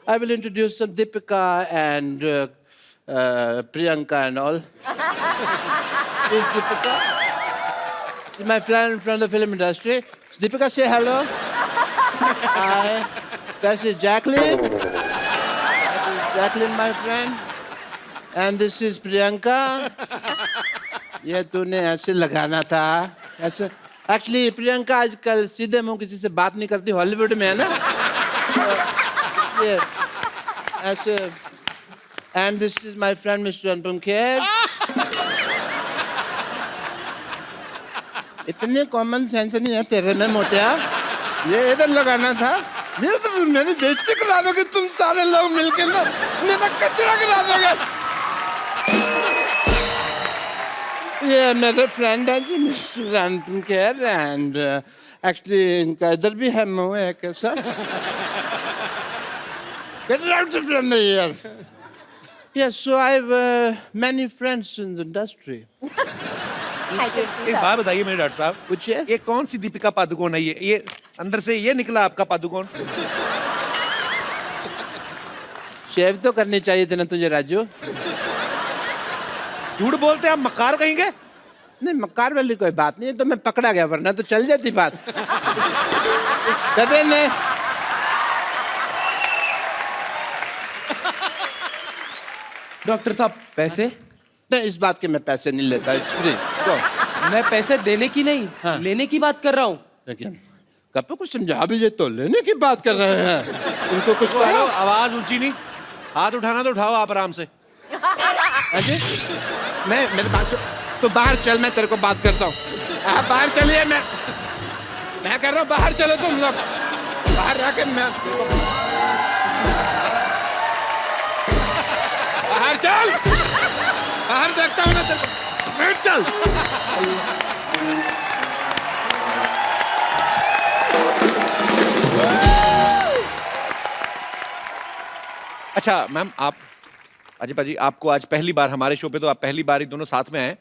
A: I will introduce some Deepika and Priyanka and all. Is Deepika? She's my friend from the film industry. Deepika, say hello. Hi. This is Jacqueline. That is Jacqueline, my friend. And this is Priyanka. ये तूने ऐसे लगाना था, ऐसे। Actually, Priyanka आजकल सीधे मुंह किसी से बात नहीं करती, हॉलीवुड में है ना? ये ऐसे। And this is my friend Mr. Anupam Kher. इतने कॉमन सेंस नहीं है तेरे में मोटिया। ये इधर लगाना था। ये तो मेरी बेइज्जती करा दोगे तुम सारे लोग मिलके ना, मेरा कचरा करा दोगे। ये मेरे फ्रेंड है जी mister Anupam Kher and actually इनका इधर भी है मुंह है कैसा? Get out from here. Yes, so I have many friends in the industry.
B: एक बात बताइए मेरे डॉक्टर साहब,
A: पूछिए।
B: ये कौन सी दीपिका पादुकोण है? ये अंदर से ये निकला आपका पादुकोण?
A: शेव तो करनी चाहिए थी ना तुझे राजू।
B: झूठ बोलते हैं आप, मक्कार कहेंगे?
A: नहीं, मक्कार वाली कोई बात नहीं है, तो मैं पकड़ा गया, वरना तो चल जाती बात। गधे ने
H: डॉक्टर साहब पैसे?
A: नहीं, इस बात के मैं पैसे नहीं लेता, इट्स फ्री। तो
H: मैं पैसे देने की नहीं,
A: हाँ।
H: लेने की बात कर रहा हूँ।
A: लेकिन कब कुछ समझा भी, ये तो लेने की बात कर रहे हैं। उनको कुछ
B: हेलो, आवाज ऊंची नहीं, हाथ उठाना तो उठाओ आप आराम से।
A: हाँ जी, मैं मेरे बात तो बाहर चल, मैं तेरे को बात करता हूँ। आप बाहर चलिए, मैं कर रहा हूँ, बाहर चलो तुम लोग, बाहर रह मैं बाहर चल, बाहर देखता हूँ ना तेरे को, मैं चल।
B: अच्छा मैम, आप अजय पाजी, आपको आज पहली बार हमारे शो पे, तो आप पहली बार ही दोनों साथ में आए।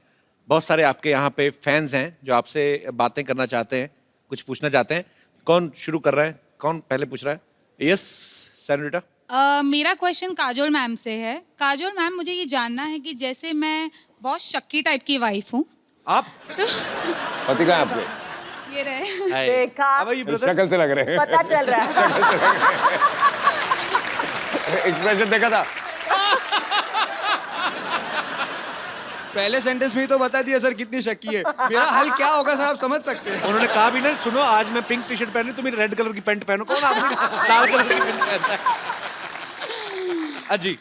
B: बहुत सारे आपके यहाँ पे फैंस हैं जो आपसे बातें करना चाहते हैं, कुछ पूछना चाहते हैं। कौन शुरू कर रहा है? कौन पहले पूछ रहा है? Yes senorita.
I: मेरा क्वेश्चन काजोल मैम से है। काजोल मैम, मुझे ये जानना है कि जैसे मैं बहुत शक्की टाइप की वाइफ हूँ।
B: आप
C: पति कहाँ है आपके?
I: ये रहे।
E: देखा,
B: अब ये ब्रदर
C: शक्ल से लग रहे हैं।
E: पता चल रहा है।
C: एक्सप्रेशन देखा था।
J: पहले सेंटेंस में ही तो बता दिया सर कितनी शक्की है। मेरा हल क्या होगा सर, आप समझ सकते हैं।
B: उन्होंने कहा भी ना, सुनो आज मैं पिंक टी शर्ट पहनी, तुम रेड कलर की पैंट पहनो। कौन आदमी लाल कलर की पैंट पहनता है? अजी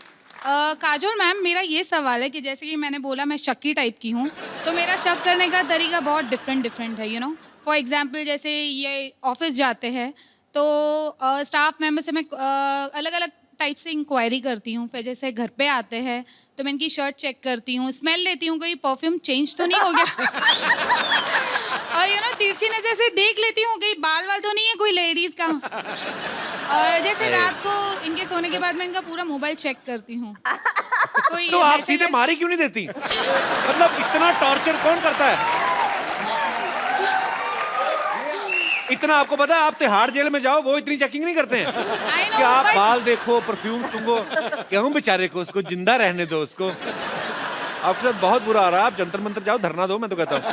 I: काजोल मैम, मेरा ये सवाल है कि जैसे कि मैंने बोला मैं शक्की टाइप की हूँ, तो मेरा शक करने का तरीका बहुत डिफरेंट है, यू नो। फॉर एग्जाम्पल, जैसे ये ऑफिस जाते हैं तो स्टाफ मेंबर से मैं अलग अलग टाइप से इंक्वायरी करती हूँ। फिर जैसे घर पे आते हैं तो मैं इनकी शर्ट चेक करती हूँ, स्मेल लेती हूँ, कोई परफ्यूम चेंज तो नहीं हो गया। और यू नो, तिरछी नजर से देख लेती हूँ कहीं बाल वाल तो नहीं है कोई लेडीज का। और जैसे रात को इनके सोने के बाद मैं इनका पूरा मोबाइल चेक करती हूँ। कोई
B: तो आप
I: वैसे
B: सीधे
I: कैसे-
B: मारी क्यों नहीं देती? मतलब इतना टॉर्चर कौन करता है? इतना आपको पता है, आप तिहाड़ जेल में जाओ, वो इतनी चेकिंग नहीं करते हैं
I: I know,
B: कि आप
I: but-
B: बाल देखो, परफ्यूम सूंघो। क्यों बेचारे को, उसको जिंदा रहने दो उसको। आपके साथ बहुत बुरा आ रहा है, आप जंतर मंतर जाओ, धरना दो, मैं तो कहता हूँ।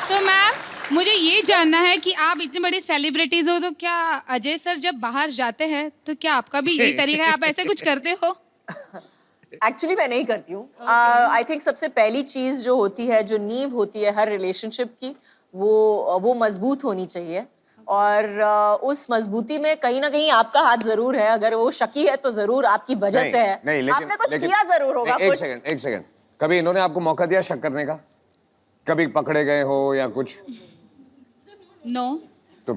I: तो मैम मुझे ये जानना है कि आप इतने बड़े सेलिब्रिटीज हो, तो क्या अजय सर जब बाहर जाते हैं तो क्या आपका भी यही तरीका है, आप ऐसे कुछ करते हो?
E: एक्चुअली मैं नहीं करती हूँ। आई थिंक सबसे पहली चीज जो होती है, जो नींव होती है हर रिलेशनशिप की, वो मजबूत होनी चाहिए। और उस मजबूती में कहीं ना कहीं आपका हाथ जरूर है। अगर वो शकी है तो जरूर आपकी वजह से है।
C: नहीं, लेकिन
E: आपने कुछ
C: लेकिन-
E: किया जरूर होगा।
C: नहीं,
E: कुछ
C: एक सेकंड कभी इन्होंने आपको मौका दिया शक करने का? कभी पकड़े गए हो या कुछ?
I: नो।
C: तो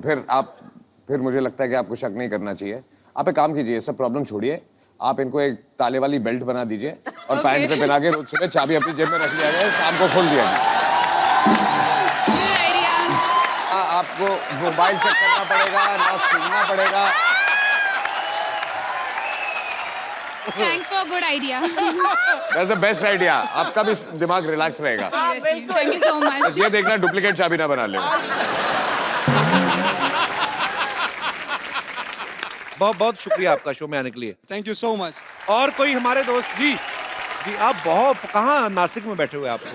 C: फिर मुझे लगता है कि आपको शक नहीं करना चाहिए। आप एक काम कीजिए, सब प्रॉब्लम छोड़िए, आप इनको एक ताले वाली बेल्ट बना दीजिए और
I: Okay.
C: पैंट पे पहना के रोज सुबह चाबी अपनी जेब में रख लिया जाए, शाम को खोल दिया जाए।
I: Good idea.
C: आपको मोबाइल चेक करना पड़ेगा ना, सुनना पड़ेगा।
I: Thanks for good idea.
C: That's the best idea. आपका भी दिमाग रिलैक्स रहेगा।
I: Thank you so much.
C: ये देखना डुप्लीकेट चाबी ना बना ले।
B: बहुत बहुत शुक्रिया आपका शो में आने के लिए।
J: Thank you so much.
B: और कोई हमारे दोस्त जी जी आप बहुत कहाँ नासिक में बैठे हुए आपको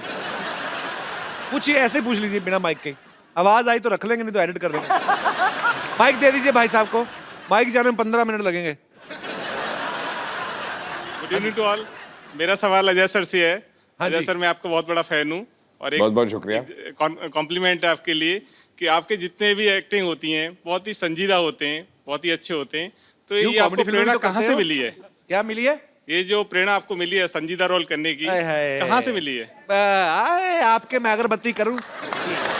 B: पूछिए, ऐसे पूछ लीजिए बिना माइक के। आवाज आई तो रख लेंगे, नहीं तो एडिट कर देंगे। माइक दे दीजिए भाई साहब को। माइक जाने में 15 मिनट लगेंगे।
K: Good evening to all. मेरा सवाल अजय सर से है।
B: हाँ
K: अजय
B: जी।
K: सर, मैं आपका बहुत बड़ा फैन हूँ और
C: बहुत बहुत शुक्रिया।
K: कॉम्प्लीमेंट है आपके लिए कि आपके जितने भी एक्टिंग होती हैं बहुत ही संजीदा होते हैं, बहुत ही अच्छे होते हैं। तो
B: क्यों,
K: ये आपको
B: कॉमेडी फिल्म में
K: प्रेरणा
B: तो
K: कहाँ
B: करते
K: से
B: हो?
K: मिली है?
B: क्या मिली है?
K: ये जो प्रेरणा आपको मिली है संजीदा रोल करने की,
B: हाय हाय।
K: कहाँ से मिली है?
B: आए आपके मैं अगरबत्ती करूं,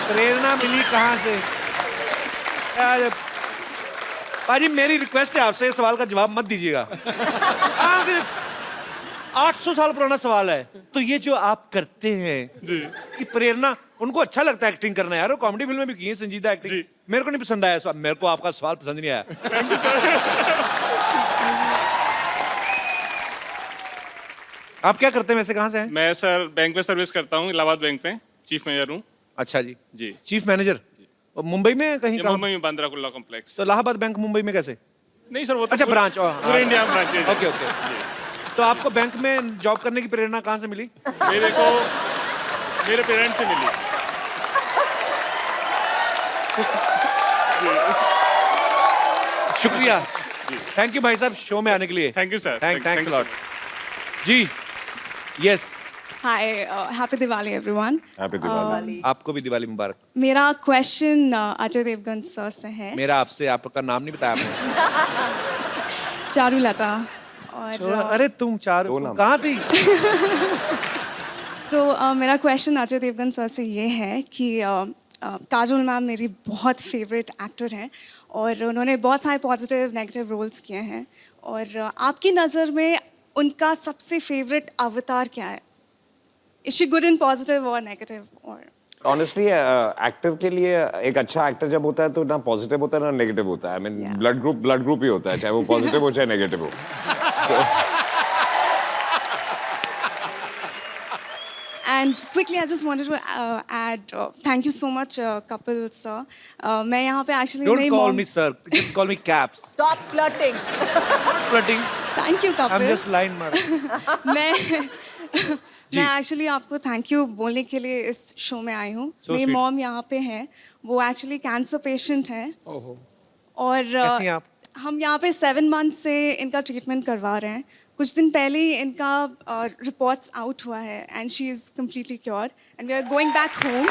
B: प्रेरणा मिली कहाँ से? यार, पाजी मेरी रिक्वेस्ट है आपसे, इस सवाल का जवाब मत दीजिएगा। 800 साल पुराना सवाल है। तो ये जो आप करते हैं इसकी प्रेरणा, उनको अच्छा लगता है एक्टिंग करना यार, वो कॉमेडी फिल्म में भी की है संजीदा एक्टिंग। मेरे को नहीं पसंद आया सवाल, मेरे को आपका सवाल पसंद नहीं आया। आप क्या करते हैं वैसे, कहाँ से हैं?
K: मैं सर बैंक में सर्विस करता हूँ, इलाहाबाद बैंक में चीफ मैनेजर हूँ।
B: अच्छा जी
K: जी।
B: Chief manager. और मुंबई में कहीं
K: ये
B: काम?
K: मुंबई में बांद्रा कुर्ला कॉम्प्लेक्स।
B: तो इलाहाबाद बैंक मुंबई में कैसे?
K: नहीं सर, वो तो
B: अच्छा,
K: पूरे-
B: ब्रांच।
K: पूरे इंडिया में ब्रांच है।
B: Okay okay. तो आपको बैंक में जॉब करने की प्रेरणा कहाँ से मिली?
K: मेरे को मेरे पेरेंट्स से मिली।
B: शुक्रिया, थैंक यू भाई साहब शो में आने के लिए।
K: Thank you sir.
B: Thanks lot ji. Yes,
L: hi, happy Diwali everyone.
C: Happy Diwali.
B: आपको भी दिवाली मुबारक।
L: मेरा क्वेश्चन अजय देवगन सर से है।
B: मेरा आपसे, आपका नाम नहीं बताया आपने।
L: चारुलता। और
B: अरे तुम चार कहाँ थी?
L: मेरा क्वेश्चन अजय देवगन सर से ये है कि काजोल मैम मेरी बहुत फेवरेट एक्टर हैं और उन्होंने बहुत सारे पॉजिटिव नेगेटिव रोल्स किए हैं, और आपकी नज़र में उनका सबसे फेवरेट अवतार क्या है? Is she good in positive और नेगेटिव? और
C: ऑनेस्टली एक्टर के लिए एक अच्छा एक्टर जब होता है तो ना पॉजिटिव होता है ना नेगेटिव होता है। आई मीन ब्लड ग्रुप ही होता है, चाहे वो पॉजिटिव हो चाहे नेगेटिव हो।
L: And quickly, I just wanted to add, thank you so much, couple sir. मैं यहाँ पे actually
B: Don't
L: मेरी
B: call
L: mom.
B: me sir, just call me Caps.
E: stop flirting.
B: Flirting.
L: Thank you,
B: I'm
L: couple.
B: just line मार।
L: मैं actually आपको thank you बोलने के लिए इस शो में आई हूँ।
B: So
L: मेरी
B: sweet.
L: मॉम यहाँ पे है, वो एक्चुअली कैंसर पेशेंट हैं। और
B: कैसी हैं आप?
L: हम यहाँ पे 7 मंथ से इनका ट्रीटमेंट करवा रहे हैं। कुछ दिन पहले ही इनका रिपोर्ट्स आउट हुआ है and she is completely cure and we are going back home.